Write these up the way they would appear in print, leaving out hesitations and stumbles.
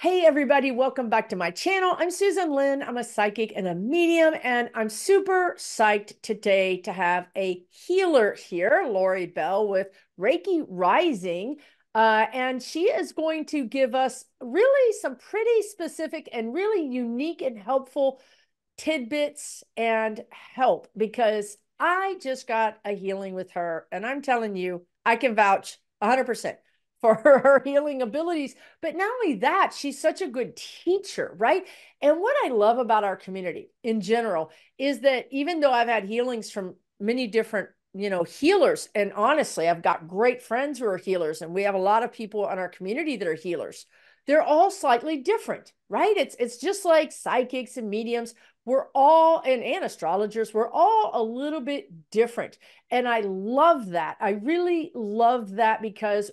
Hey everybody, welcome back to my channel. I'm Susan Lynn. I'm a psychic and a medium, and I'm super psyched today to have a healer here, Laurie Bell with Reiki Rising. And she is going to give us really some pretty specific and really unique and helpful tidbits and help because I just got a healing with her, and I'm telling you, I can vouch 100% for her healing abilities. But not only that, she's such a good teacher, right? And what I love about our community in general is that even though I've had healings from many different healers, and honestly, I've got great friends who are healers, and we have a lot of people in our community that are healers. They're all slightly different, right? It's just like psychics and mediums. We're all, and astrologers, we're all a little bit different. And I love that. I really love that because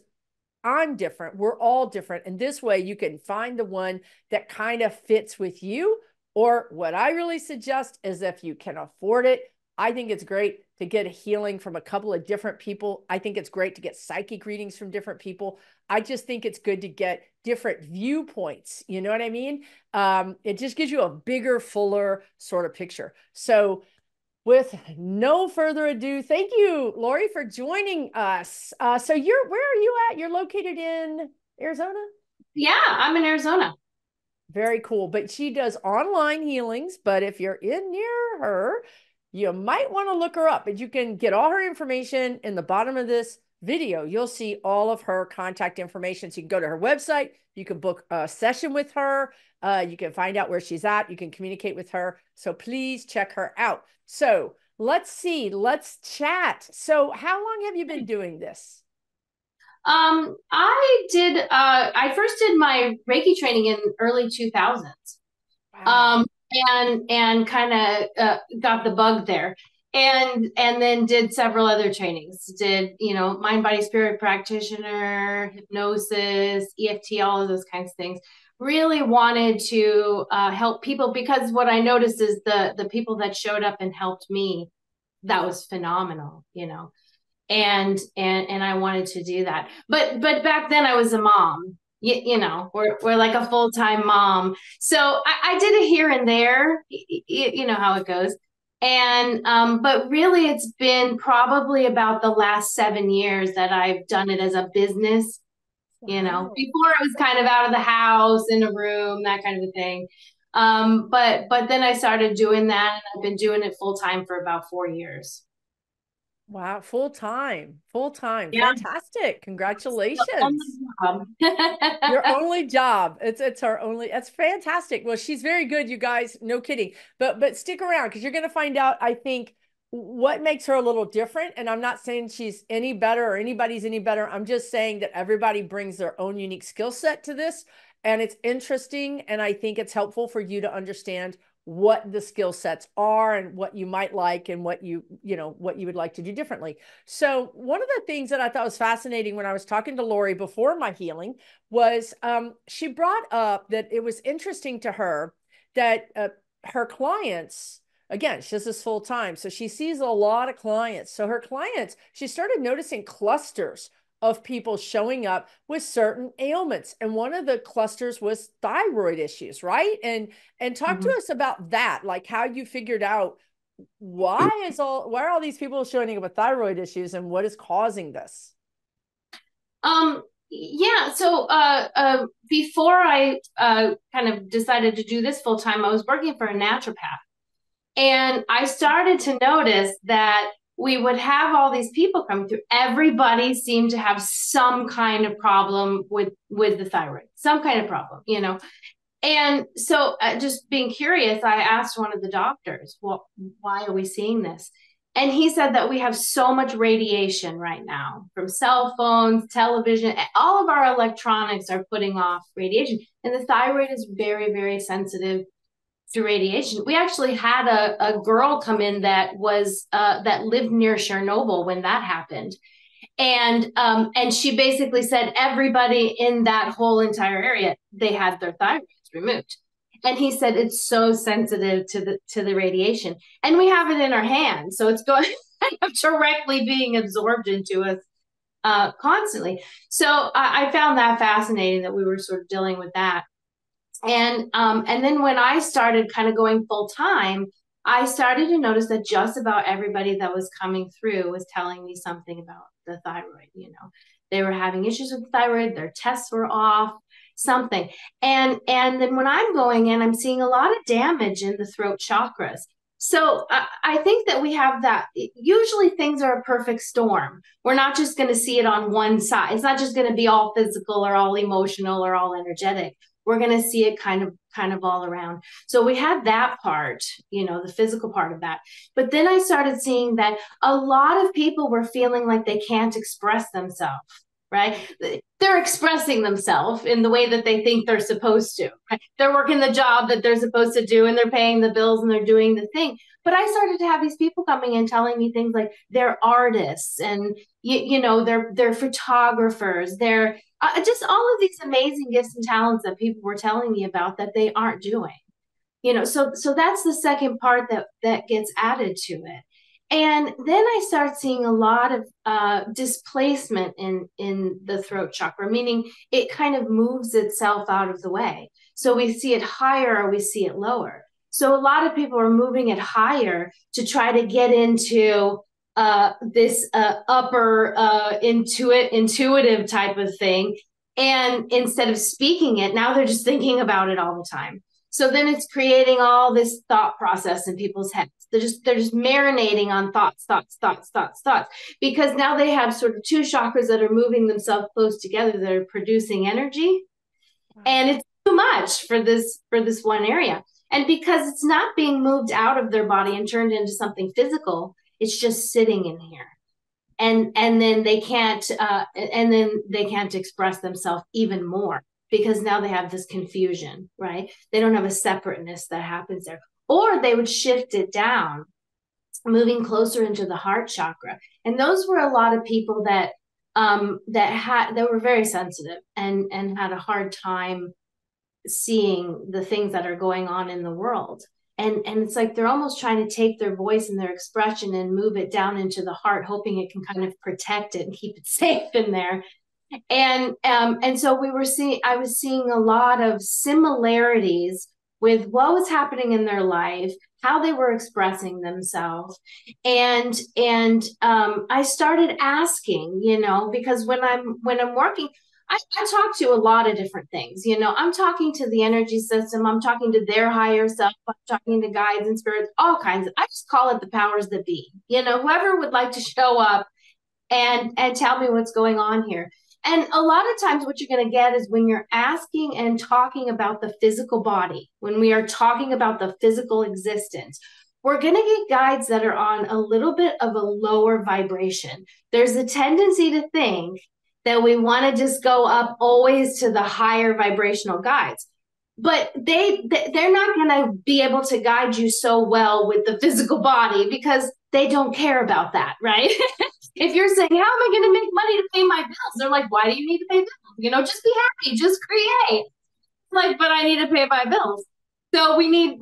I'm different. We're all different. And this way you can find the one that kind of fits with you. Or what I really suggest is if you can afford it, I think it's great to get a healing from a couple of different people. I think it's great to get psychic readings from different people. I just think it's good to get different viewpoints. You know what I mean? It just gives you a bigger, fuller sort of picture. So with no further ado, thank you, Laurie, for joining us. Where are you at? You're located in Arizona? Yeah, I'm in Arizona. Very cool. But she does online healings. But if you're in near her, you might want to look her up. And you can get all her information in the bottom of this video. You'll see all of her contact information. So you can go to her website. You can book a session with her. You can find out where she's at. You can communicate with her. So please check her out. So let's see. Let's chat. So how long have you been doing this? I first did my Reiki training in early 2000s. Wow. Um, and kind of got the bug there. And then did several other trainings. Did, mind body spirit practitioner, hypnosis, EFT, all of those kinds of things. Really wanted to help people because what I noticed is the people that showed up and helped me, that was phenomenal. And I wanted to do that. But back then I was a mom. We're like a full-time mom. So I did it here and there. You know how it goes. And but really it's been probably about the last 7 years that I've done it as a business. Wow. Before it was kind of out of the house in a room, that kind of a thing. But then I started doing that, and I've been doing it full time for about 4 years. Wow. Full time. Full time. Yeah. Fantastic. On Congratulations. the Your job. only job. It's her only. That's fantastic. Well, she's very good, you guys. No kidding. But stick around because you're going to find out, I think, what makes her a little different. And I'm not saying she's any better or anybody's any better. I'm just saying that everybody brings their own unique skill set to this. And it's interesting. And I think it's helpful for you to understand what the skill sets are and what you might like and what what you would like to do differently. So one of the things that I thought was fascinating when I was talking to Laurie before my healing was she brought up that it was interesting to her that her clients, again, she does this full time, so she sees a lot of clients. So her clients, she started noticing clusters of people showing up with certain ailments, and one of the clusters was thyroid issues, right? And talk to Mhm. us about that, like how you figured out why are all these people showing up with thyroid issues and what is causing this? Yeah, so before I kind of decided to do this full time, I was working for a naturopath. And I started to notice that we would have all these people come through. Everybody seemed to have some kind of problem with the thyroid, some kind of problem. And so, just being curious, I asked one of the doctors, well, why are we seeing this? And he said that we have so much radiation right now from cell phones, television, all of our electronics are putting off radiation. And the thyroid is very, very sensitive to radiation. We actually had a girl come in that lived near Chernobyl when that happened. And she basically said everybody in that whole entire area, they had their thyroids removed. And he said it's so sensitive to the radiation, and we have it in our hands, so it's going directly being absorbed into us constantly. So I found that fascinating that we were sort of dealing with that. And then when I started kind of going full time, I started to notice that just about everybody that was coming through was telling me something about the thyroid. They were having issues with the thyroid, their tests were off, something. And then when I'm going in, I'm seeing a lot of damage in the throat chakras. So I think that we have that. Usually things are a perfect storm. We're not just going to see it on one side. It's not just going to be all physical or all emotional or all energetic. We're going to see it kind of all around. So we had that part, the physical part of that. But then I started seeing that a lot of people were feeling like they can't express themselves, right? They're expressing themselves in the way that they think they're supposed to. Right? They're working the job that they're supposed to do, and they're paying the bills, and they're doing the thing. But I started to have these people coming in telling me things like they're artists, and they're photographers, they're just all of these amazing gifts and talents that people were telling me about that they aren't doing. So that's the second part that gets added to it. And then I start seeing a lot of displacement in the throat chakra, meaning it kind of moves itself out of the way. So we see it higher or we see it lower. So a lot of people are moving it higher to try to get into this upper intuitive type of thing. And instead of speaking it, now they're just thinking about it all the time. So then it's creating all this thought process in people's heads. They're just marinating on thoughts, because now they have sort of two chakras that are moving themselves close together that are producing energy. Wow. And it's too much for this one area. And because it's not being moved out of their body and turned into something physical, it's just sitting in here. And then they can't express themselves even more, because now they have this confusion, right? They don't have a separateness that happens there. Or they would shift it down, moving closer into the heart chakra. And those were a lot of people that were very sensitive and had a hard time seeing the things that are going on in the world. And it's like they're almost trying to take their voice and their expression and move it down into the heart, hoping it can kind of protect it and keep it safe in there. And so I was seeing a lot of similarities with what was happening in their life, how they were expressing themselves. And I started asking, because when I'm working, I talk to a lot of different things. I'm talking to the energy system. I'm talking to their higher self. I'm talking to guides and spirits, all kinds of, I just call it the powers that be, whoever would like to show up and tell me what's going on here. And a lot of times what you're going to get is when you're asking and talking about the physical body, when we are talking about the physical existence, we're going to get guides that are on a little bit of a lower vibration. There's a tendency to think that we want to just go up always to the higher vibrational guides. But they're not going to be able to guide you so well with the physical body, because they don't care about that, right? If you're saying, how am I going to make money to pay my bills? They're like, why do you need to pay bills? Just be happy, just create. Like, but I need to pay my bills. So we need,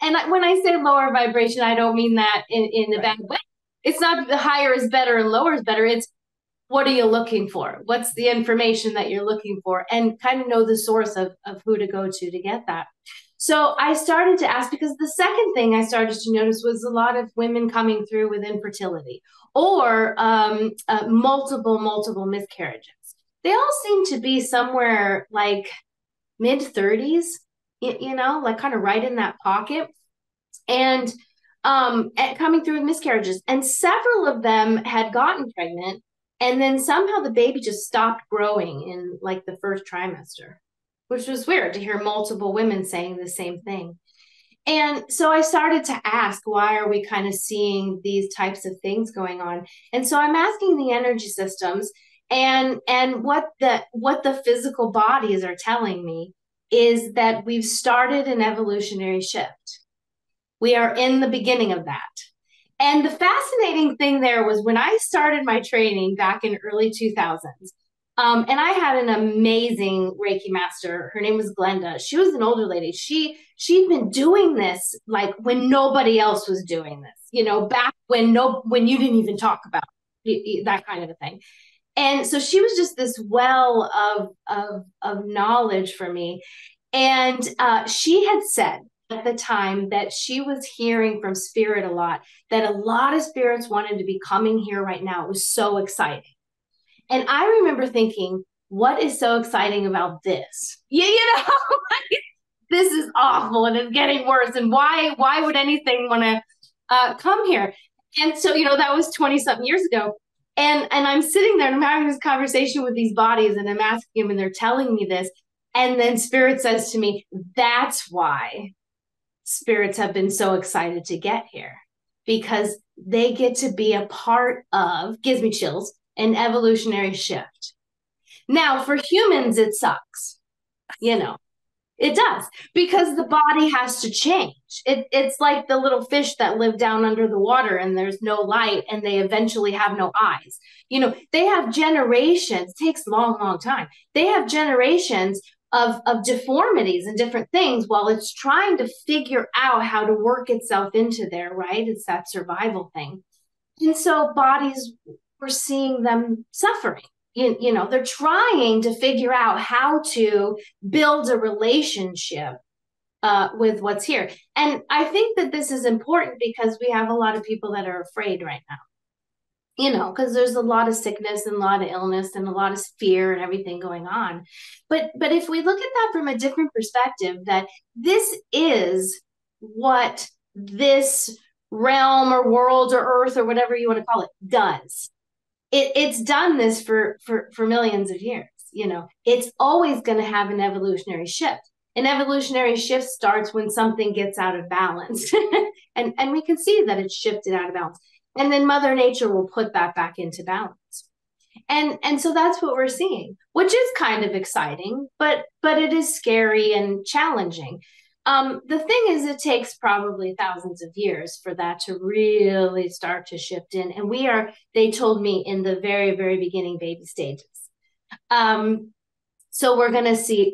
and when I say lower vibration, I don't mean that in a bad way. It's not the higher is better and lower is better. It's, what are you looking for? What's the information that you're looking for? And kind of know the source of who to go to get that. So I started to ask, because the second thing I started to notice was a lot of women coming through with infertility or multiple miscarriages. They all seem to be somewhere like mid-30s, like kind of right in that pocket. And coming through with miscarriages. And several of them had gotten pregnant, and then somehow the baby just stopped growing in like the first trimester, which was weird to hear multiple women saying the same thing. And so I started to ask, why are we kind of seeing these types of things going on? And so I'm asking the energy systems, and what the physical bodies are telling me is that we've started an evolutionary shift. We are in the beginning of that. And the fascinating thing there was when I started my training back in early 2000s, and I had an amazing Reiki master. Her name was Glenda. She was an older lady. She'd been doing this like when nobody else was doing this, back when you didn't even talk about that kind of a thing. And so she was just this well of knowledge for me. And she had said at the time that she was hearing from spirit a lot, that a lot of spirits wanted to be coming here right now. It was so exciting. And I remember thinking, what is so exciting about this? This is awful and it's getting worse. And why would anything want to come here? And so, that was 20 something years ago. And I'm sitting there and I'm having this conversation with these bodies and I'm asking them and they're telling me this. And then spirit says to me, that's why spirits have been so excited to get here, because they get to be a part of, gives me chills, an evolutionary shift. Now, for humans, it sucks. It does, because the body has to change. It's like the little fish that live down under the water and there's no light and they eventually have no eyes. They have generations, it takes a long, long time. They have generations of deformities and different things while it's trying to figure out how to work itself into there, right? It's that survival thing. And so bodies, we're seeing them suffering. They're trying to figure out how to build a relationship with what's here. And I think that this is important because we have a lot of people that are afraid right now, because there's a lot of sickness and a lot of illness and a lot of fear and everything going on. But if we look at that from a different perspective, that this is what this realm or world or earth or whatever you want to call it does. It's done this for millions of years. It's always going to have an evolutionary shift. An evolutionary shift starts when something gets out of balance. and we can see that it's shifted out of balance. And then Mother Nature will put that back into balance. And so that's what we're seeing, which is kind of exciting, but it is scary and challenging. The thing is, it takes probably thousands of years for that to really start to shift in. And they told me, in the very, very beginning baby stages. So we're going to see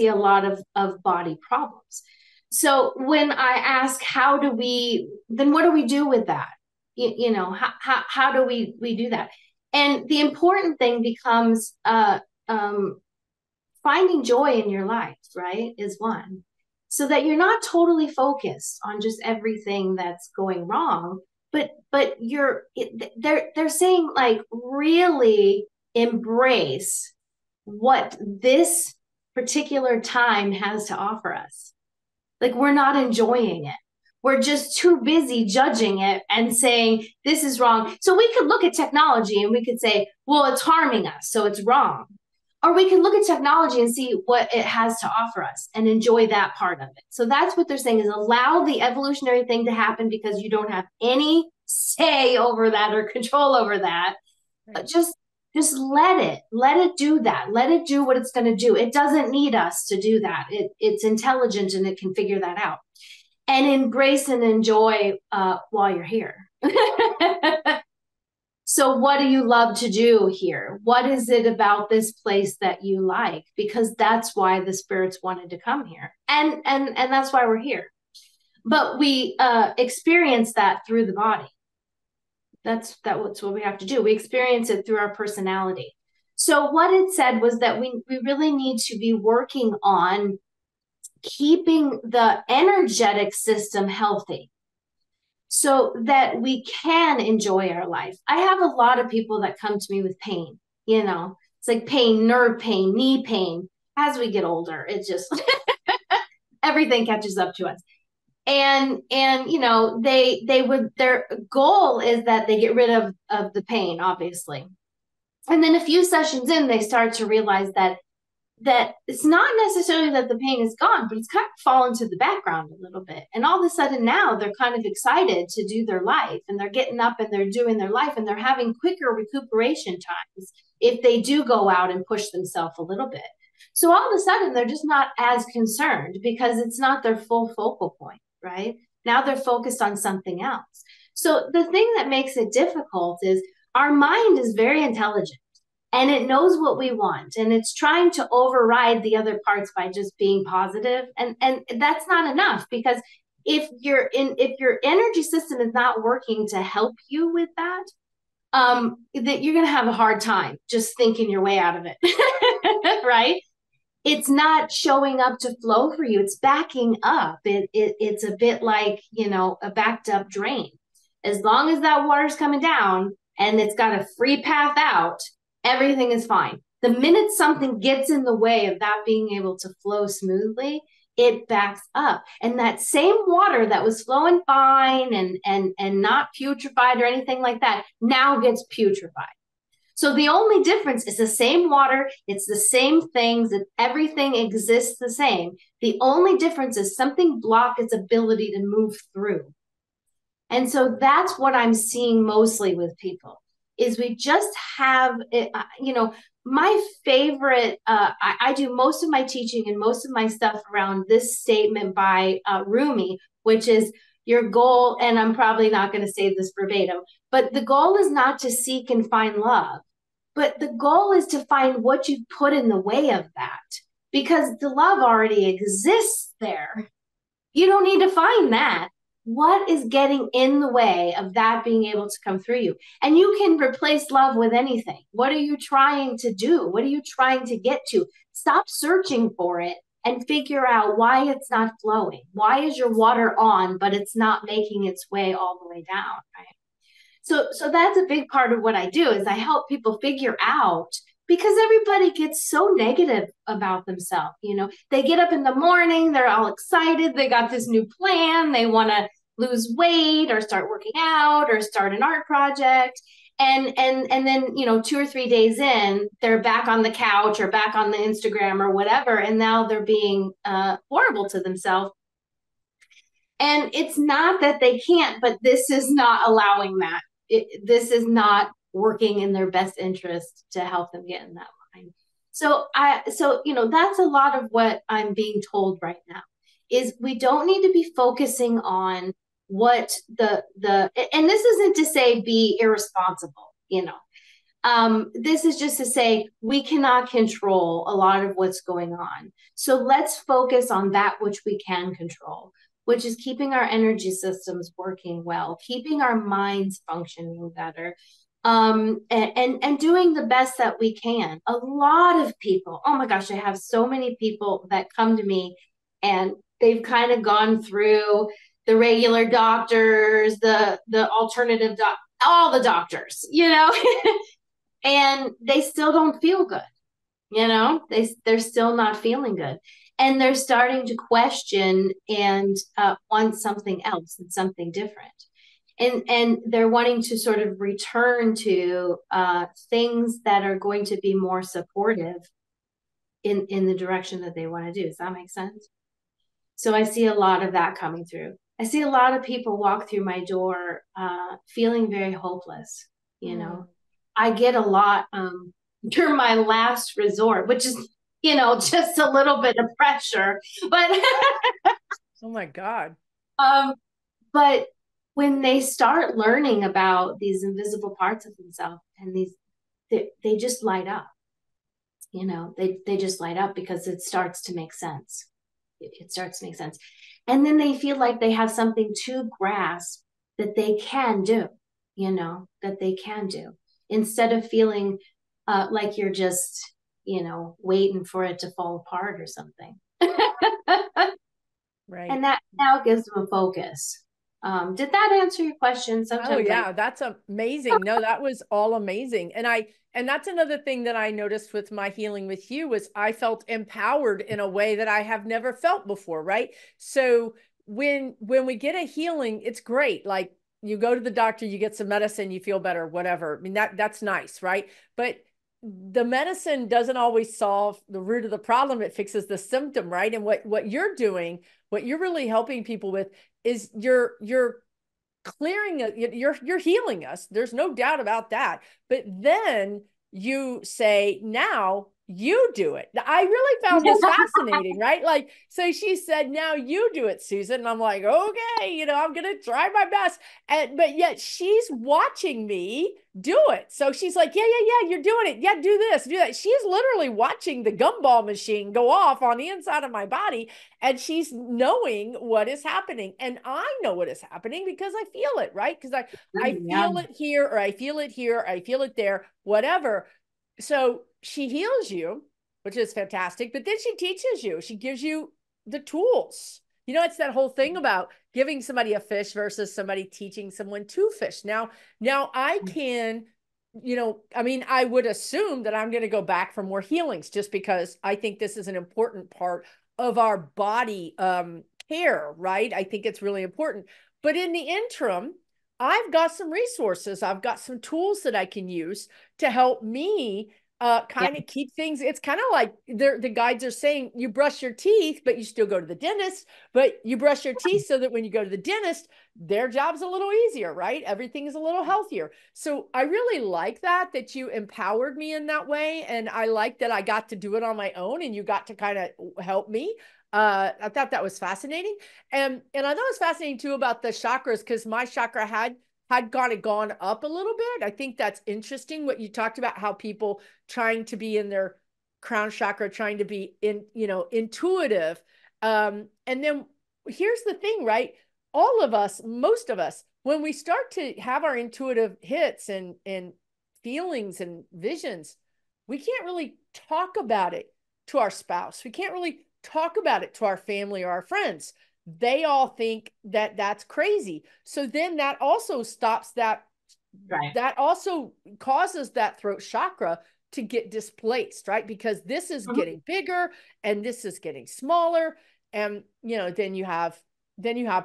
a lot of body problems. So when I ask, what do we do with that? How do we do that? And the important thing becomes finding joy in your life, right, is one. So that you're not totally focused on just everything that's going wrong, but they're saying, like, really embrace what this particular time has to offer us. Like, we're not enjoying it. We're just too busy judging it and saying this is wrong. So we could look at technology and we could say, well, it's harming us, so it's wrong. Or we can look at technology and see what it has to offer us and enjoy that part of it. So that's what they're saying, is allow the evolutionary thing to happen, because you don't have any say over that or control over that. But just let it do that. Let it do what it's going to do. It doesn't need us to do that. It's intelligent and it can figure that out. And embrace and enjoy while you're here. So what do you love to do here? What is it about this place that you like? Because that's why the spirits wanted to come here. And that's why we're here. But we experience that through the body. That's what we have to do. We experience it through our personality. So what it said was that we really need to be working on keeping the energetic system healthy, so that we can enjoy our life. I have a lot of people that come to me with pain. It's like pain, nerve pain, knee pain. As we get older, it's just everything catches up to us. And their goal is that they get rid of the pain, obviously. And then a few sessions in, they start to realize that it's not necessarily that the pain is gone, but it's kind of fallen to the background a little bit. And all of a sudden now they're kind of excited to do their life, and they're getting up and they're doing their life, and they're having quicker recuperation times if they do go out and push themselves a little bit. So all of a sudden they're just not as concerned, because it's not their full focal point, right? Now they're focused on something else. So the thing that makes it difficult is our mind is very intelligent. And it knows what we want, and it's trying to override the other parts by just being positive. And that's not enough, because if your energy system is not working to help you with that you're going to have a hard time just thinking your way out of it, right? it's not showing up to flow for you. It's backing up. It's a bit like, a backed up drain. As long as that water's coming down and it's got a free path out, everything is fine. The minute something gets in the way of that being able to flow smoothly, it backs up. And that same water that was flowing fine and not putrefied or anything like that now gets putrefied. So the only difference is the same water, it's the same things, and everything exists the same. The only difference is something blocked its ability to move through. And so that's what I'm seeing mostly with people is we just have, my favorite, I do most of my teaching and most of my stuff around this statement by Rumi, which is your goal, and I'm probably not going to say this verbatim, but the goal is not to seek and find love, but the goal is to find what you put in the way of that because the love already exists there. You don't need to find that. What is getting in the way of that being able to come through you? And you can replace love with anything. What are you trying to do? What are you trying to get to? Stop searching for it and figure out why it's not flowing. Why is your water on, but it's not making its way all the way down, right? So that's a big part of what I do is I help people figure out because everybody gets so negative about themselves. They get up in the morning, they're all excited, they got this new plan, they want to lose weight or start working out or start an art project. And then 2 or 3 days in, they're back on the couch or back on the Instagram or whatever, and now they're being horrible to themselves. And it's not that they can't, but this is not allowing that. This is not working in their best interest to help them get in that line. So that's a lot of what I'm being told right now is we don't need to be focusing on what and this isn't to say be irresponsible, this is just to say we cannot control a lot of what's going on. So let's focus on that which we can control, which is keeping our energy systems working well, keeping our minds functioning better, and doing the best that we can. A lot of people, oh my gosh, I have so many people that come to me and they've kind of gone through the regular doctors, the alternative all the doctors, and they still don't feel good. They're still not feeling good. And they're starting to question and want something else and something different. And they're wanting to sort of return to things that are going to be more supportive in the direction that they want to do. Does that make sense? So I see a lot of that coming through. I see a lot of people walk through my door feeling very hopeless. I get a lot during my last resort, which is, just a little bit of pressure, but oh my God. But when they start learning about these invisible parts of themselves and they just light up, they just light up because it starts to make sense. It starts to make sense. And then they feel like they have something to grasp that they can do, that they can do instead of feeling like you're just, waiting for it to fall apart or something. Right. And that now gives them a focus. Did that answer your question? Sometimes that's amazing. No, that was all amazing. And that's another thing that I noticed with my healing with you was I felt empowered in a way that I have never felt before, right? So when we get a healing, it's great. Like you go to the doctor, you get some medicine, you feel better, whatever. I mean, that's nice, right? But the medicine doesn't always solve the root of the problem. It fixes the symptom, right? And what you're doing, what you're really helping people with is you're clearing it, you're healing us. There's no doubt about that. But then you say, now you do it. I really found this fascinating, right? Like, so she said, now you do it, Susan. And I'm like, okay, I'm going to try my best. But yet she's watching me do it. So she's like, yeah, you're doing it. Yeah, do this, do that. She's literally watching the gumball machine go off on the inside of my body. And she's knowing what is happening. And I know what is happening because I feel it, right? Because I feel it here, or I feel it here, I feel it there, whatever. So she heals you. which is fantastic. But then she teaches you, she gives you the tools. It's that whole thing about giving somebody a fish versus somebody teaching someone to fish. Now I can, I mean, I would assume that I'm going to go back for more healings just because I think this is an important part of our body care, right? I think it's really important. But in the interim, I've got some resources. I've got some tools that I can use to help me Yeah. kind of keep things. It's kind of like the guides are saying, you brush your teeth, but you still go to the dentist, but you brush your teeth so that when you go to the dentist, their job's a little easier, right? Everything is a little healthier. So I really like that you empowered me in that way. And I like that I got to do it on my own and you got to kind of help me. I thought that was fascinating. And I thought it was fascinating too about the chakras, because my chakra had kind of gone up a little bit. I think that's interesting what you talked about, how people trying to be in their crown chakra, trying to be intuitive. And then here's the thing, right? All of us, most of us, when we start to have our intuitive hits and feelings and visions, we can't really talk about it to our spouse. We can't really talk about it to our family or our friends. They all think that that's crazy. So then that also stops that. Right. That also causes that throat chakra to get displaced, right? Because this is getting bigger and this is getting smaller. And, then you have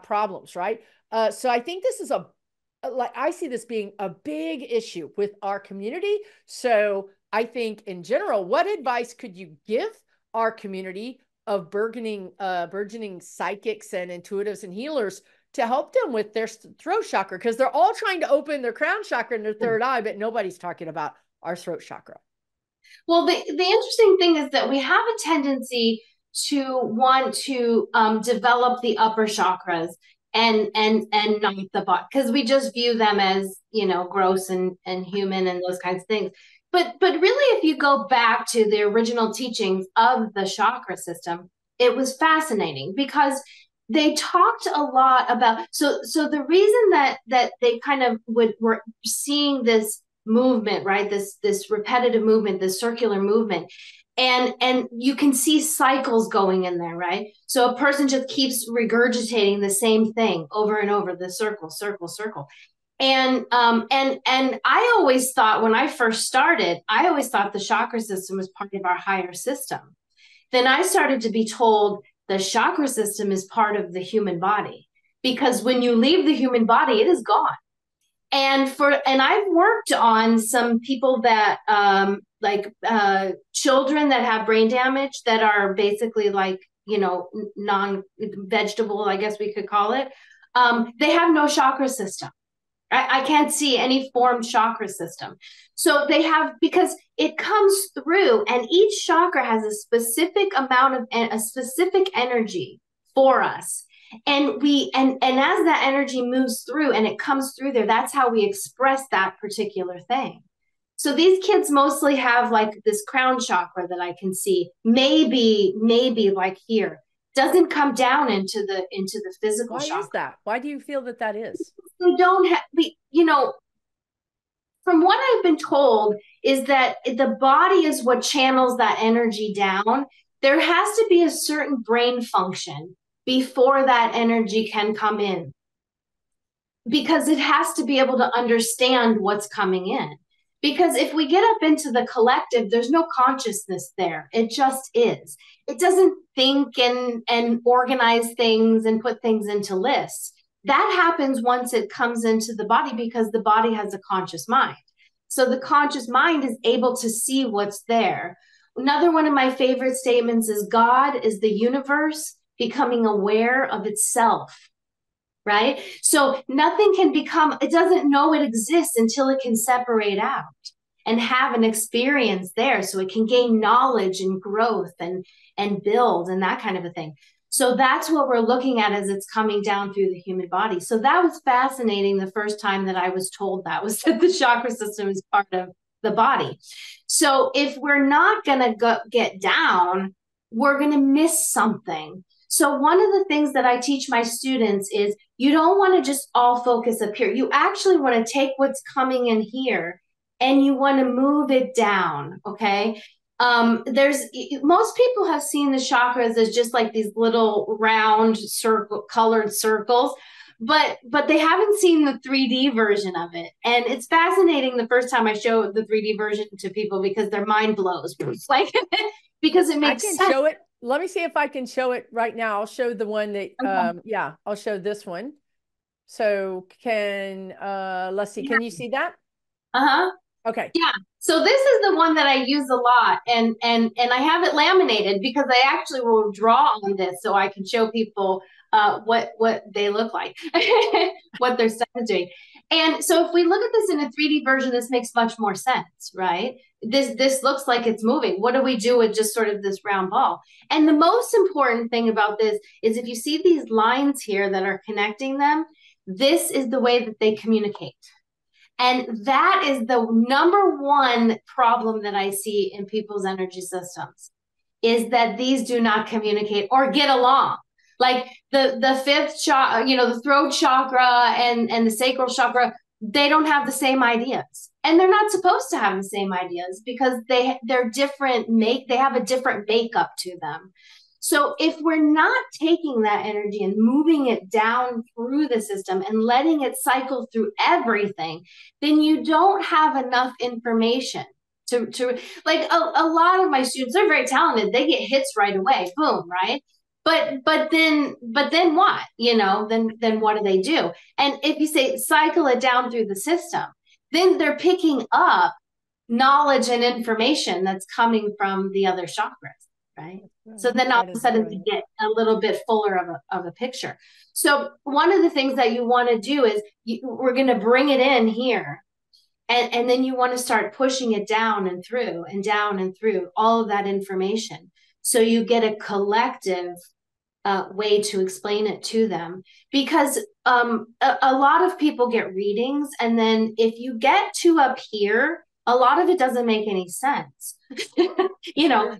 problems, right? So I think this is like, I see this being a big issue with our community. So I think in general, what advice could you give our community of burgeoning psychics and intuitives and healers to help them with their throat chakra? Because they're all trying to open their crown chakra and their third eye, but nobody's talking about our throat chakra. Well, the interesting thing is that we have a tendency to want to develop the upper chakras and not the bottom, because we just view them as, gross and human and those kinds of things. But really, if you go back to the original teachings of the chakra system, it was fascinating because they talked a lot about, so the reason that they kind of were seeing this movement, right, this repetitive movement, this circular movement, and you can see cycles going in there, right? So a person just keeps regurgitating the same thing over and over, the circle, circle, circle. And I always thought, when I first started, I always thought the chakra system was part of our higher system. Then I started to be told the chakra system is part of the human body, because when you leave the human body, it is gone. And I've worked on some people that children that have brain damage that are basically like, non-vegetable, I guess we could call it. They have no chakra system. I can't see any formed chakra system. So they have, because it comes through, and each chakra has a specific amount of a specific energy for us. And as that energy moves through and it comes through there, that's how we express that particular thing. So these kids mostly have like this crown chakra that I can see, maybe like here, doesn't come down into the physical Why chakra. is that? Why do you feel that is? We don't have, from what I've been told, is that the body is what channels that energy down. There has to be a certain brain function before that energy can come in, because it has to be able to understand what's coming in. Because if we get up into the collective, there's no consciousness there. It just is. It doesn't think and organize things and put things into lists. That happens once it comes into the body, because the body has a conscious mind. So the conscious mind is able to see what's there. Another one of my favorite statements is God is the universe becoming aware of itself, right? So nothing can become, it doesn't know it exists until it can separate out and have an experience there, so it can gain knowledge and growth and build and that kind of a thing. So that's what we're looking at as it's coming down through the human body. So that was fascinating. The first time that I was told that was that the chakra system is part of the body. So if we're not going to get down, we're going to miss something. So one of the things that I teach my students is you don't want to just all focus up here. You actually want to take what's coming in here and you want to move it down, okay? There's most people have seen the chakras as just like these little round circle colored circles, but they haven't seen the 3D version of it. And it's fascinating the first time I show the 3D version to people because their mind blows. It's like because it I makes can sense. show it. Let me see if I can show it right now. I'll show the one that, Okay. yeah, I'll show this one. So let's see, can you see that? Uh-huh. Okay. Yeah. So this is the one that I use a lot, and I have it laminated because I actually will draw on this so I can show people what they look like, what their stuff is doing. And so if we look at this in a 3D version, this makes much more sense, right? This looks like it's moving. What do we do with just sort of this round ball? And the most important thing about this is if you see these lines here that are connecting them, this is the way that they communicate. And that is the number one problem that I see in people's energy systems is that these do not communicate or get along. Like the fifth chakra, the throat chakra and the sacral chakra, they don't have the same ideas. And they're not supposed to have the same ideas because they're different they have a different makeup to them. So if we're not taking that energy and moving it down through the system and letting it cycle through everything, then you don't have enough information to like a lot of my students, they're very talented. They get hits right away, boom, right? But then what? Then what do they do? And if you say cycle it down through the system, then they're picking up knowledge and information that's coming from the other chakras, right? So then all of That a is sudden you brilliant. get a little bit fuller of a picture. So one of the things that you want to do is we're going to bring it in here, and then you want to start pushing it down and through all of that information. So you get a collective way to explain it to them because a lot of people get readings, and then if you get to up here, a lot of it doesn't make any sense, Sure. because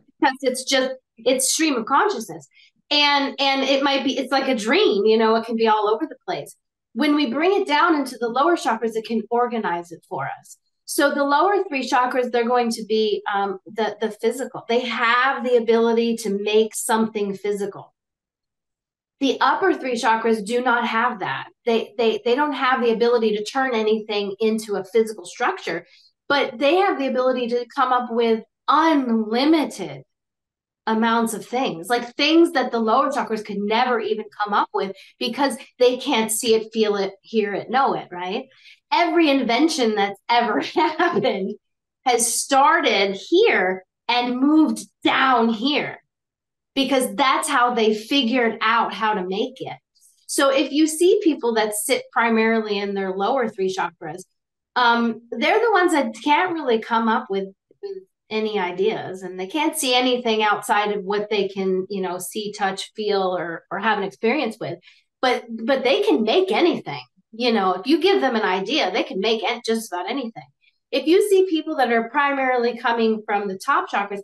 it's stream of consciousness, and it's like a dream, it can be all over the place. When we bring it down into the lower chakras, it can organize it for us. So the lower three chakras, they're going to be the physical. They have the ability to make something physical. The upper three chakras do not have that. They don't have the ability to turn anything into a physical structure, but they have the ability to come up with unlimited amounts of things, like things that the lower chakras could never even come up with because they can't see it, feel it, hear it, know it, right? Every invention that's ever happened has started here and moved down here because that's how they figured out how to make it. So if you see people that sit primarily in their lower three chakras, they're the ones that can't really come up with any ideas, and they can't see anything outside of what they can, see, touch, feel, or have an experience with. But they can make anything. If you give them an idea, they can make just about anything. If you see people that are primarily coming from the top chakras,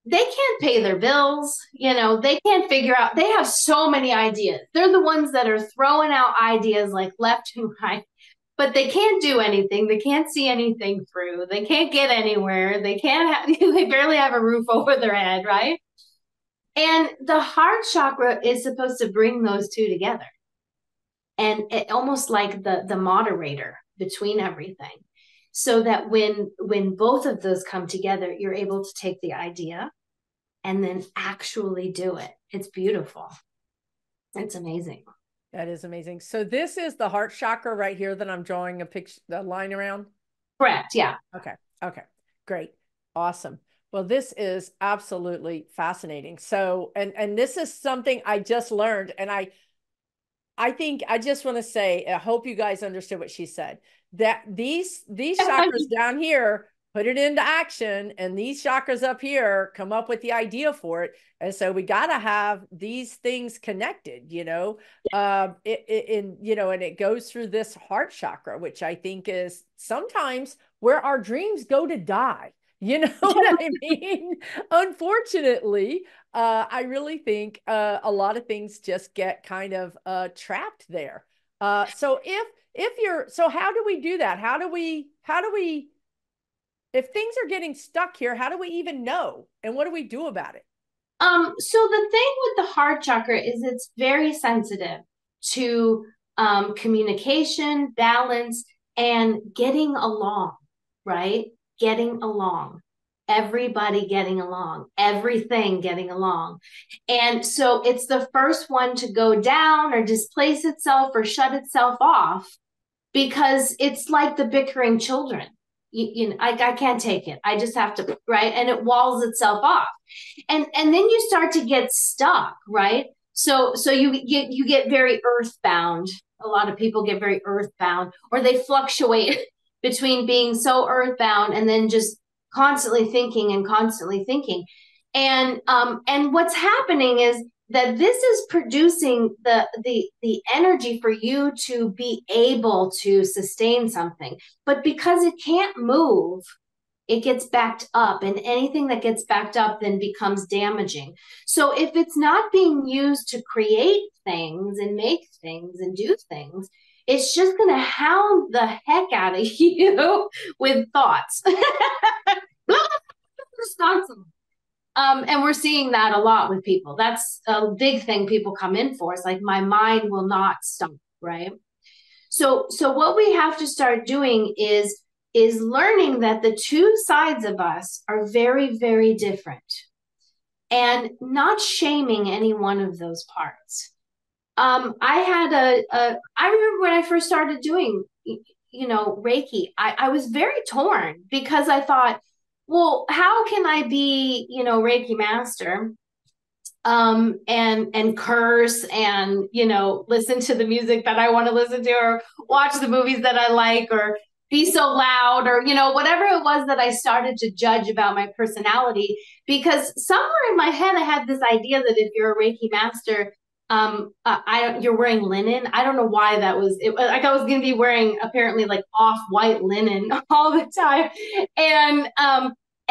they can't pay their bills, they can't figure out, they have so many ideas. They're the ones that are throwing out ideas like left and right, but they can't do anything. They can't see anything through. They can't get anywhere. They can't have, they barely have a roof over their head, right? And the heart chakra is supposed to bring those two together, and almost like the moderator between everything, so that when both of those come together, you're able to take the idea and then actually do it. It's beautiful. It's amazing. That is amazing. So this is the heart chakra right here that I'm drawing a line around. Correct. Yeah. Okay. Okay. Great. Awesome. Well, this is absolutely fascinating. So, and this is something I just learned, and I think I just want to say, I hope you guys understood what she said, that these chakras down here put it into action, and these chakras up here come up with the idea for it. And so we got to have these things connected, and it goes through this heart chakra, which I think is sometimes where our dreams go to die. You know what I mean? Unfortunately, I really think a lot of things just get kind of trapped there. So how do we do that? How do we If things are getting stuck here, how do we even know? And what do we do about it? So the thing with the heart chakra is it's very sensitive to communication, balance, and getting along, right? Getting along, everybody getting along, everything getting along. And so it's the first one to go down or displace itself or shut itself off because it's like the bickering children. I can't take it. I just have to, right? And it walls itself off. And then you start to get stuck, right? So you get very earthbound. A lot of people get very earthbound, or they fluctuate between being so earthbound and then just constantly thinking and constantly thinking. And what's happening is that this is producing the energy for you to be able to sustain something. But because it can't move, it gets backed up, and anything that gets backed up then becomes damaging. So if it's not being used to create things and make things and do things, it's just going to hound the heck out of you with thoughts. And we're seeing that a lot with people. That's a big thing people come in for. It's like, my mind will not stop, right? So what we have to start doing is learning that the two sides of us are very, very different, and not shaming any one of those parts. I remember when I first started doing, Reiki, I was very torn because I thought, well, how can I be, Reiki master, and curse and, listen to the music that I want to listen to, or watch the movies that I like, or be so loud, or, whatever it was that I started to judge about my personality. Because somewhere in my head, I had this idea that if you're a Reiki master, you're wearing linen. I don't know why that was. Like, I was going to be wearing apparently like off-white linen all the time,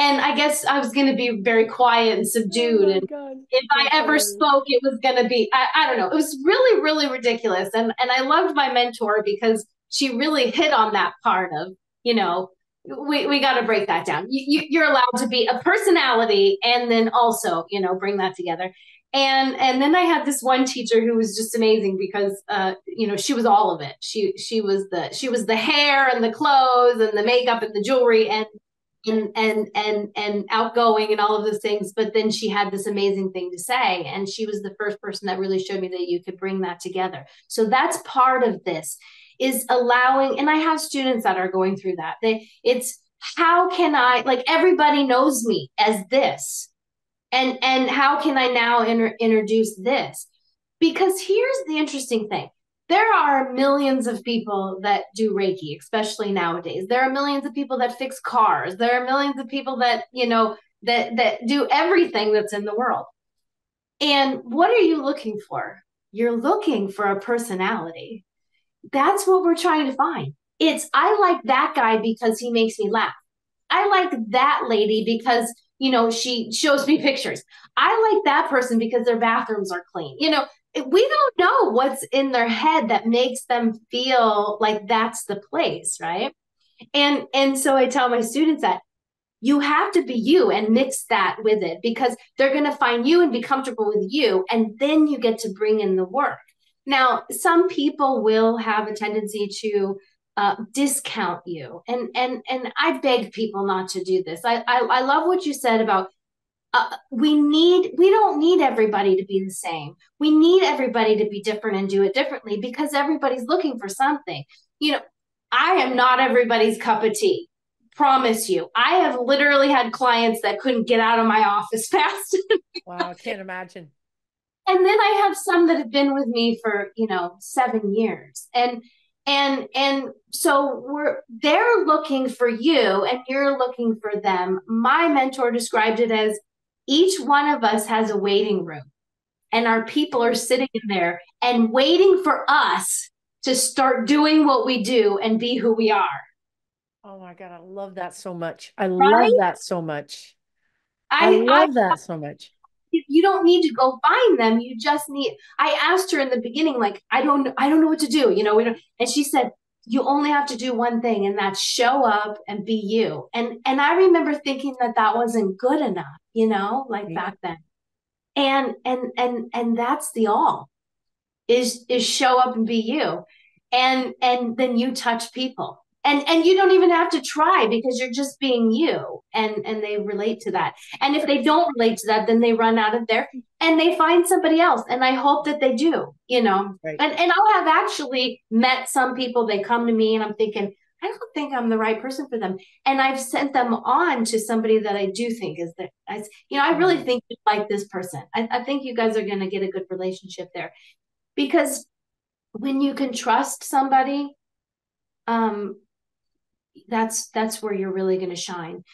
and I guess I was going to be very quiet and Oh subdued. my And God. if I That's ever hilarious. spoke, it was going to be, I don't know. It was really, really ridiculous. And I loved my mentor because she really hit on that part of, we got to break that down. You're allowed to be a personality and then also, bring that together. And then I had this one teacher who was just amazing because she was all of it. She was the hair and the clothes and the makeup and the jewelry and outgoing and all of those things. But then she had this amazing thing to say, and she was the first person that really showed me that you could bring that together. So that's part of this, is allowing. And I have students that are going through that. It's, how can I, like, everybody knows me as this, and how can I now introduce this? Because here's the interesting thing. There are millions of people that do Reiki, especially nowadays. There are millions of people that fix cars. There are millions of people that, that do everything that's in the world. And what are you looking for? You're looking for a personality. That's what we're trying to find. It's, I like that guy because he makes me laugh. I like that lady because, she shows me pictures. I like that person because their bathrooms are clean. We don't know what's in their head that makes them feel like that's the place, right? And so I tell my students that you have to be you and mix that with it, because they're going to find you and be comfortable with you, and then you get to bring in the work. Now, some people will have a tendency to discount you, and I beg people not to do this. I love what you said about we don't need everybody to be the same. We need everybody to be different and do it differently, because everybody's looking for something. I am not everybody's cup of tea. Promise you. I have literally had clients that couldn't get out of my office fast. Wow, I can't imagine. And then I have some that have been with me for, 7 years. And so they're looking for you and you're looking for them. My mentor described it as, each one of us has a waiting room, and our people are sitting in there and waiting for us to start doing what we do and be who we are. Oh my God, I love that so much. I love Right? that so much. I I love that so much. You don't need to go find them. You just need. I asked her in the beginning, like, I don't know what to do. We don't. And she said, you only have to do one thing, and that's show up and be you. And I remember thinking that that wasn't good enough, like Yeah. back then. And that's the all is show up and be you. And then you touch people. And you don't even have to try because you're just being you, and they relate to that. And if they don't relate to that, then they run out of there and they find somebody else. And I hope that they do, Right. And I'll have actually met some people, they come to me and I'm thinking, I don't think I'm the right person for them. And I've sent them on to somebody that I do think is that, I really think you like this person. I think you guys are going to get a good relationship there, because when you can trust somebody, um, that's where you're really going to shine.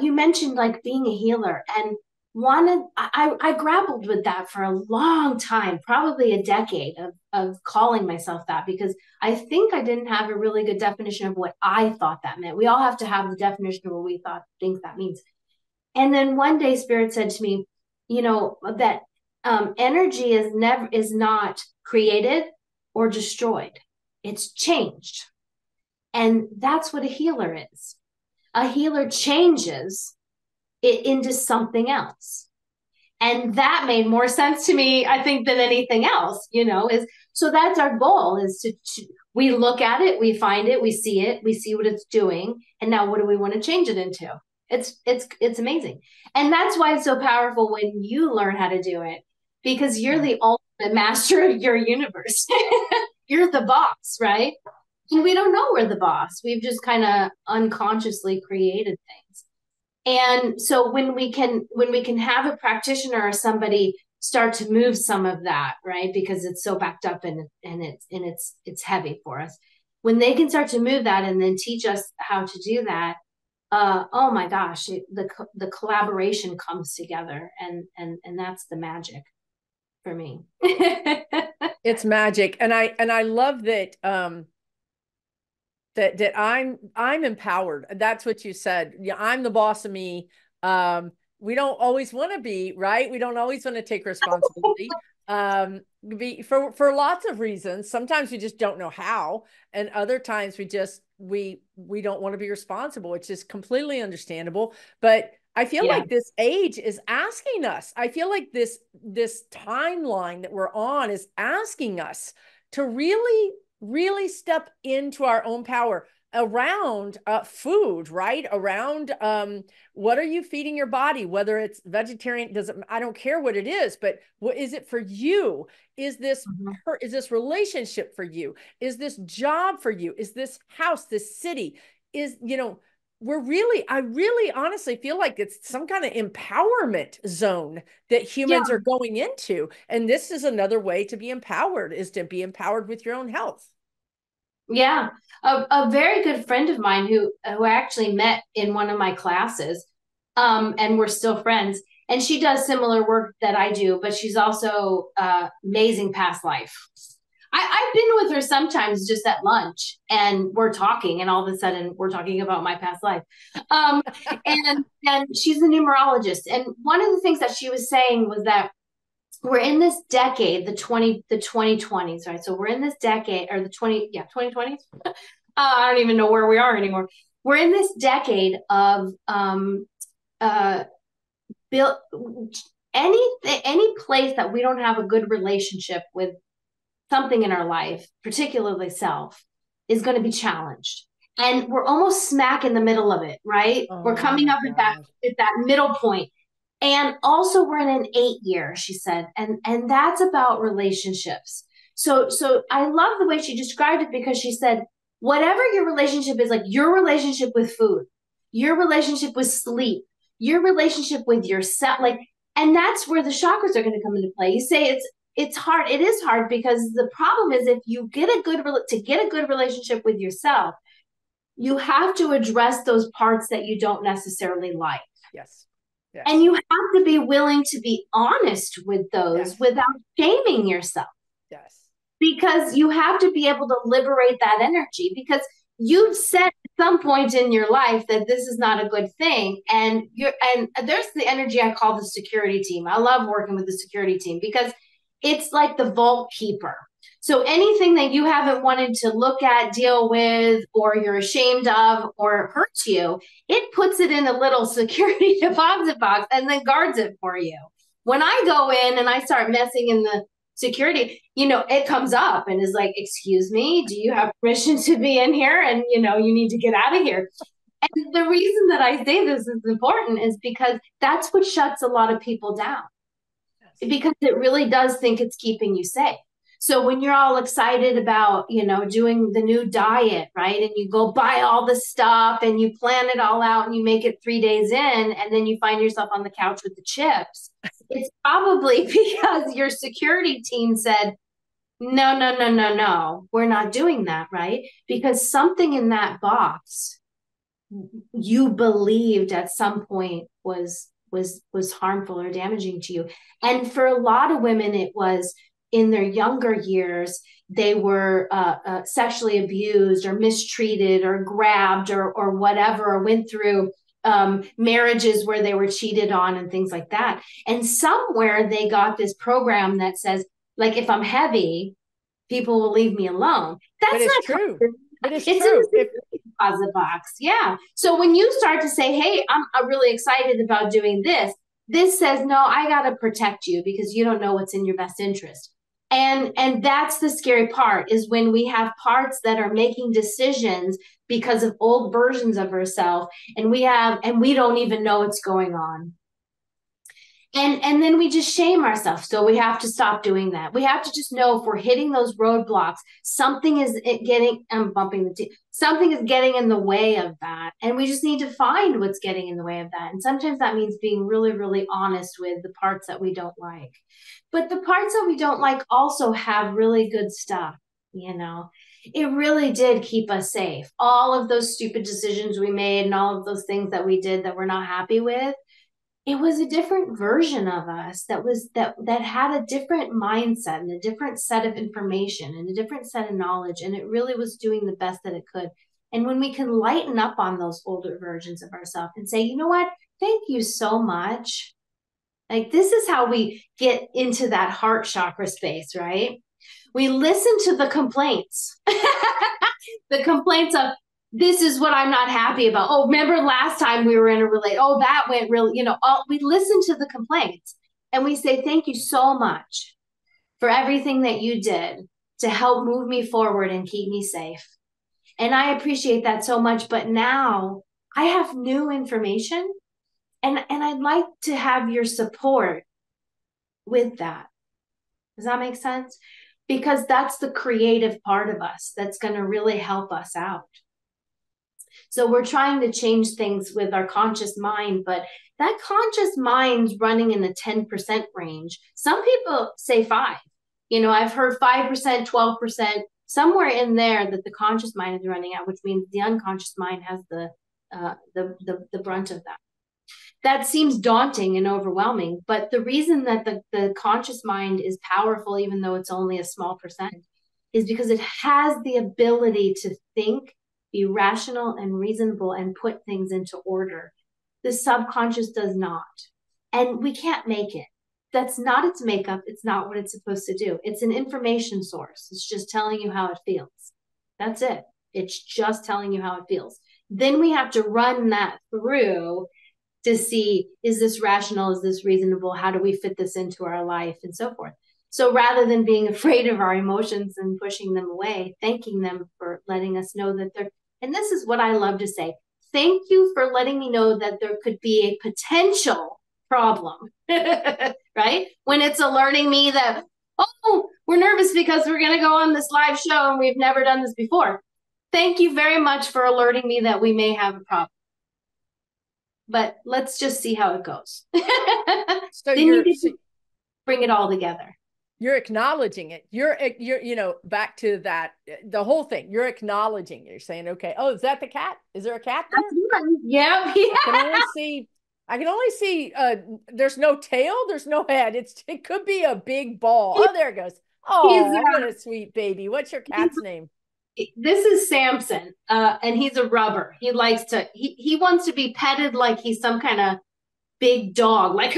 You mentioned like being a healer, and I grappled with that for a long time, probably a decade of calling myself that, because I think I didn't have a really good definition of what I thought that meant. We all have to have the definition of what we think that means. And then one day Spirit said to me, that energy is not created or destroyed. It's changed. And that's what a healer is. A healer changes it into something else. And that made more sense to me, I think, than anything else, is so that's our goal, is to we look at it, we find it, we see what it's doing. And now what do we want to change it into? It's amazing. And that's why it's so powerful when you learn how to do it, because you're the ultimate master of your universe. You're the boss, right? And we don't know we're the boss. We've just kind of unconsciously created things. And so when we can have a practitioner or somebody start to move some of that, right? Because it's so backed up and it's heavy for us. When they can start to move that and then teach us how to do that, oh my gosh, the collaboration comes together, and that's the magic for me. It's magic. And I love that that I'm empowered. That's what you said. Yeah, I'm the boss of me. We don't always want to be, right? We don't always want to take responsibility. For lots of reasons. Sometimes we just don't know how, and other times we don't want to be responsible, which is completely understandable. But I feel Yeah. like this age is asking us. I feel like this timeline that we're on is asking us to really step into our own power around food, right? Around what are you feeding your body, whether it's vegetarian, doesn't, I don't care what it is, but what is it for you? Is this is this relationship for you? Is this job for you? Is this house, this city? Is, I really honestly feel like it's some kind of empowerment zone that Yeah. humans are going into. And this is another way to be empowered, is to be empowered with your own health. Yeah. A very good friend of mine who I actually met in one of my classes, and we're still friends. And she does similar work that I do, but she's also amazing past life. I've been with her sometimes just at lunch, and we're talking, and all of a sudden we're talking about my past life. Um, and she's a numerologist. And one of the things that she was saying was that we're in this decade, the 2020s, right? So we're in this decade, or the 2020s. I don't even know where we are anymore. We're in this decade of build any place that we don't have a good relationship with something in our life, particularly self, is going to be challenged. And we're almost smack in the middle of it, right? We're Oh coming my up God. at that middle point. And also we're in an 8 year, she said. And that's about relationships. So I love the way she described it, because she said, whatever your relationship is, like your relationship with food, your relationship with sleep, your relationship with yourself, like, and that's where the chakras are going to come into play. You say it's hard. It is hard, because the problem is, if you get to get a good relationship with yourself, you have to address those parts that you don't necessarily like. Yes. Yes. And you have to be willing to be honest with those Yes. without shaming yourself, Yes. because you have to be able to liberate that energy, because you've said at some point in your life that this is not a good thing. And there's the energy I call the security team. I love working with the security team, because it's like the vault keeper. So anything that you haven't wanted to look at, deal with, or you're ashamed of, or hurts you, it puts it in a little security deposit box and then guards it for you. When I go in and I start messing in the security, it comes up and is like, excuse me, do you have permission to be in here? And, you need to get out of here. And the reason that I say this is important is because that's what shuts a lot of people down, because it really does think it's keeping you safe. So when you're all excited about, doing the new diet, right? And you go buy all the stuff and you plan it all out and you make it 3 days in, and then you find yourself on the couch with the chips. It's probably because your security team said, no, no, no, no, no, we're not doing that, right? Because something in that box you believed at some point was harmful or damaging to you. And for a lot of women, it was in their younger years, they were sexually abused or mistreated or grabbed or whatever, or went through marriages where they were cheated on and things like that. And somewhere they got this program that says, like, if I'm heavy, people will leave me alone. That's not true. It is true. It's a deposit box. Yeah. So when you start to say, hey, I'm really excited about doing this, this says, no, I got to protect you because you don't know what's in your best interest. And that's the scary part, is when we have parts that are making decisions because of old versions of ourselves, and we don't even know what's going on. And then we just shame ourselves. So we have to stop doing that. We have to just know, if we're hitting those roadblocks, something is getting in the way of that. And we just need to find what's getting in the way of that. And sometimes that means being really, really honest with the parts that we don't like. But the parts that we don't like also have really good stuff, It really did keep us safe. All of those stupid decisions we made and all of those things that we did that we're not happy with, it was a different version of us that had a different mindset and a different set of information and a different set of knowledge, and it really was doing the best that it could. And when we can lighten up on those older versions of ourselves and say, you know what, thank you so much. Like, this is how we get into that heart chakra space, right? We listen to the complaints, the complaints of, this is what I'm not happy about. Oh, remember last time we were in a relationship? Oh, that went really, we listen to the complaints and we say, thank you so much for everything that you did to help move me forward and keep me safe. And I appreciate that so much. But now I have new information, and I'd like to have your support with that. Does that make sense? Because that's the creative part of us that's going to really help us out. So we're trying to change things with our conscious mind, but that conscious mind's running in the 10% range. Some people say 5. I've heard 5%, 12%, somewhere in there that the conscious mind is running at, which means the unconscious mind has the brunt of that. That seems daunting and overwhelming, but the reason that the conscious mind is powerful, even though it's only a small percent, is because it has the ability to think, be rational and reasonable, and put things into order. The subconscious does not. And we can't make it. That's not its makeup. It's not what it's supposed to do. It's an information source. It's just telling you how it feels. That's it. It's just telling you how it feels. Then we have to run that through to see, is this rational? Is this reasonable? How do we fit this into our life, and so forth? So rather than being afraid of our emotions and pushing them away, thanking them for letting us know that they're, and this is what I love to say, thank you for letting me know that there could be a potential problem, right? When it's alerting me that, oh, we're nervous because we're going to go on this live show and we've never done this before. Thank you very much for alerting me that we may have a problem. But let's just see how it goes. So then you bring it all together. You're acknowledging it. You're back to that, the whole thing. You're acknowledging. You're saying, okay, oh, is that the cat? Is there a cat there? Yeah. I can only see there's no tail, there's no head. It could be a big ball. Oh, there it goes. Oh, what a sweet baby. What's your cat's name? This is Samson, and he's a rubber. He likes to, he wants to be petted like he's some kind of big dog. Like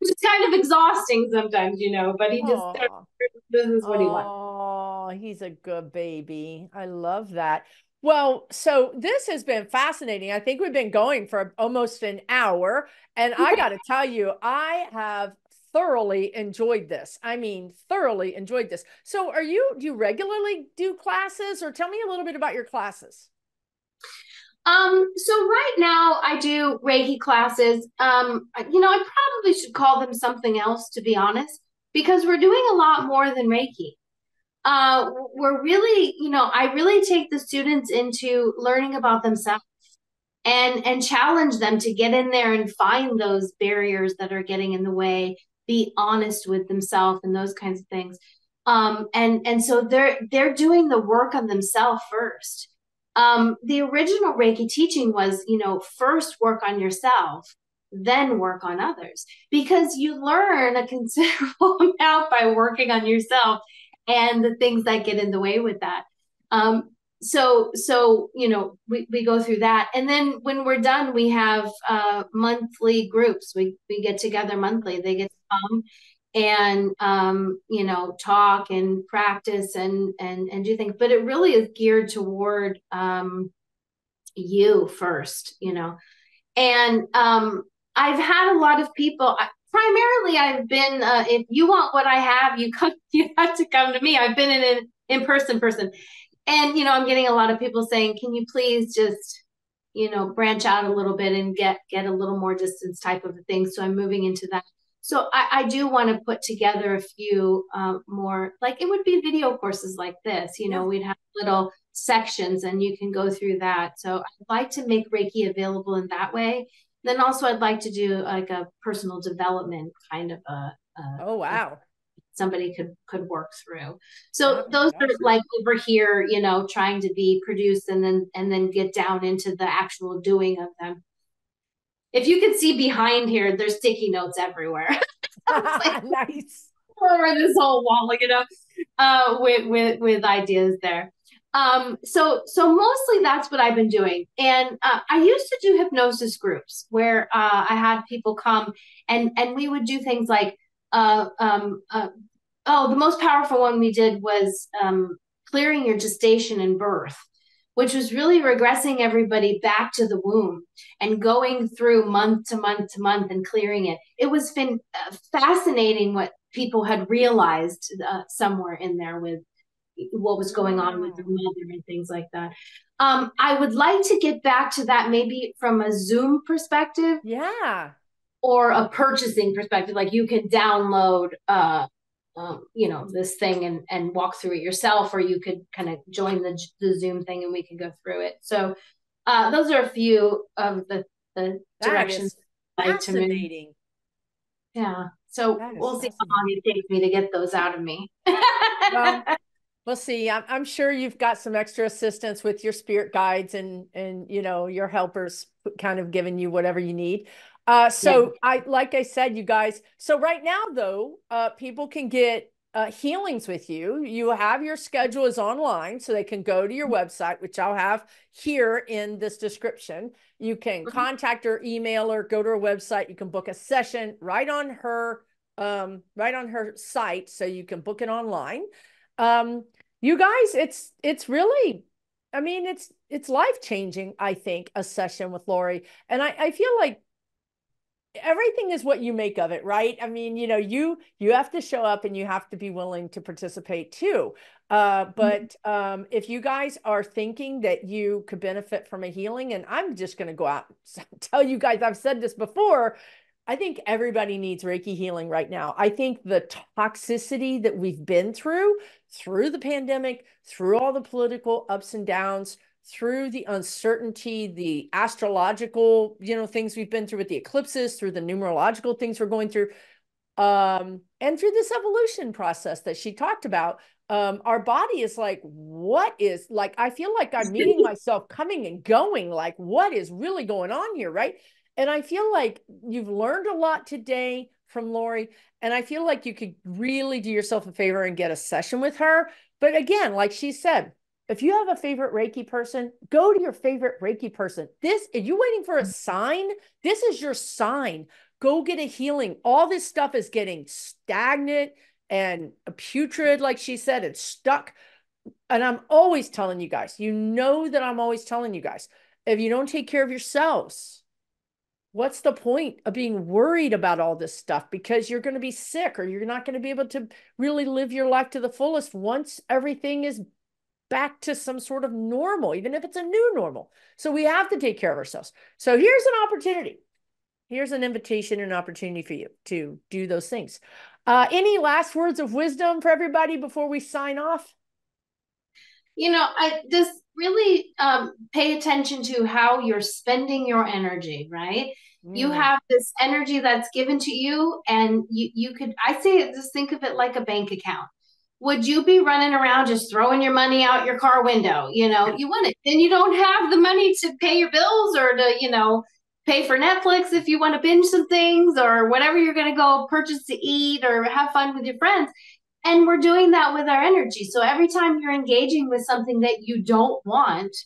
which is kind of exhausting sometimes, but he just, Oh, this is what he wants. oh, he's a good baby. I love that. Well, so this has been fascinating. I think we've been going for almost an hour, and I got to tell you, I have thoroughly enjoyed this. I mean, thoroughly enjoyed this. So, do you regularly do classes, or tell me a little bit about your classes? So right now I do Reiki classes. I probably should call them something else, to be honest, because we're doing a lot more than Reiki. We're really, I really take the students into learning about themselves and challenge them to get in there and find those barriers that are getting in the way, be honest with themselves and those kinds of things. And so they're doing the work on themselves first. The original Reiki teaching was, first work on yourself, then work on others, because you learn a considerable amount by working on yourself and the things that get in the way with that. We go through that, and then when we're done, we have monthly groups. We get together monthly. They get to come and talk and practice and do things, but it really is geared toward you first, and I've had a lot of people. Primarily, I've been if you want what I have, you have to come to me. I've been an in-person person, and I'm getting a lot of people saying, can you please just branch out a little bit and get a little more distance type of a thing. So I'm moving into that. So I do want to put together a few more, like it would be video courses like this. Yeah. We'd have little sections and you can go through that. So I'd like to make Reiki available in that way. Then also I'd like to do like a personal development kind of Oh, wow. somebody could work through. So That'd those be are awesome. like over here, trying to be produced and then get down into the actual doing of them. If you could see behind here, there's sticky notes everywhere. It's like Nice. over this whole wall, with ideas there. So mostly that's what I've been doing, and I used to do hypnosis groups where I had people come and we would do things like uh, um, uh, oh, the most powerful one we did was clearing your gestation and birth, which was really regressing everybody back to the womb and going through month to month to month and clearing it. It was fascinating what people had realized somewhere in there with what was going on with their Wow. mother and things like that. I would like to get back to that maybe from a Zoom perspective Yeah. or a purchasing perspective, like you can download this thing and walk through it yourself, or you could kind of join the Zoom thing and we can go through it. So those are a few of the That directions is I like to move. fascinating. Yeah. So That is we'll see how fascinating. long it takes me to get those out of me. Well, we'll see. I'm sure you've got some extra assistance with your spirit guides and your helpers kind of giving you whatever you need. Yeah. So like I said, you guys. So right now though, people can get healings with you. You have your schedule is online, so they can go to your website, which I'll have here in this description. You can contact her, email her, go to her website. You can book a session right on her site, so you can book it online. um, you guys, it's really, I mean, it's life changing. I think a session with Laurie, and I feel like everything is what you make of it, right? I mean, you have to show up and you have to be willing to participate too. But if you guys are thinking that you could benefit from a healing, and I'm just going to go out and tell you guys, I've said this before, I think everybody needs Reiki healing right now. I think the toxicity that we've been through the pandemic, through all the political ups and downs, through the uncertainty, the astrological, things we've been through with the eclipses, through the numerological things we're going through, and through this evolution process that she talked about. Our body is like, what is like, I feel like I'm meeting myself coming and going, like, what is really going on here, right? And I feel like you've learned a lot today from Laurie. And I feel like you could really do yourself a favor and get a session with her. But again, like she said, if you have a favorite Reiki person, go to your favorite Reiki person. This, are you waiting for a sign? This is your sign. Go get a healing. All this stuff is getting stagnant and putrid, like she said, it's stuck. And I'm always telling you guys, you know that I'm always telling you guys, if you don't take care of yourselves, what's the point of being worried about all this stuff? Because you're going to be sick, or you're not going to be able to really live your life to the fullest once everything is back to some sort of normal, even if it's a new normal. So we have to take care of ourselves. So here's an opportunity. Here's an invitation and an opportunity for you to do those things. Any last words of wisdom for everybody before we sign off? I just really pay attention to how you're spending your energy, right? You Mm. have this energy that's given to you, and you could, I say it, just think of it like a bank account. Would you be running around just throwing your money out your car window? You wouldn't. Then you don't have the money to pay your bills, or to, pay for Netflix if you want to binge some things, or whatever you're going to go purchase to eat or have fun with your friends. And we're doing that with our energy. So every time you're engaging with something that you don't want,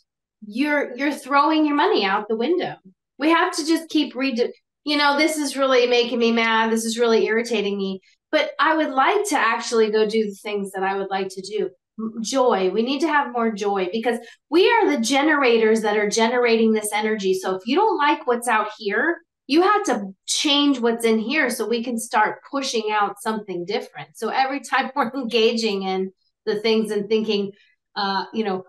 you're throwing your money out the window. We have to just keep this is really making me mad. This is really irritating me. But I would like to actually go do the things that I would like to do. Joy. We need to have more joy, because we are the generators that are generating this energy. So if you don't like what's out here, you have to change what's in here so we can start pushing out something different. So every time we're engaging in the things and thinking, our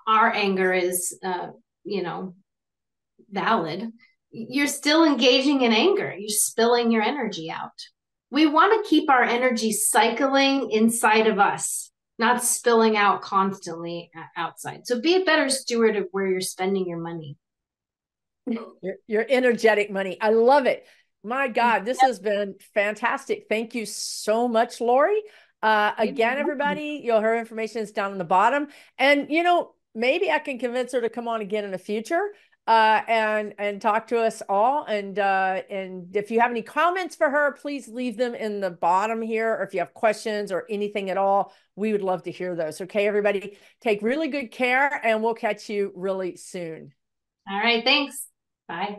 anger is, valid, you're still engaging in anger. You're spilling your energy out. We want to keep our energy cycling inside of us, not spilling out constantly outside. So be a better steward of where you're spending your money. Your energetic money. I love it. My God, this has been fantastic. Thank you so much, Laurie. Again, everybody, her information is down in the bottom. And, maybe I can convince her to come on again in the future and talk to us all. And if you have any comments for her, please leave them in the bottom here. Or if you have questions or anything at all, we would love to hear those. Okay, everybody, take really good care, and we'll catch you really soon. All right. Thanks. Bye.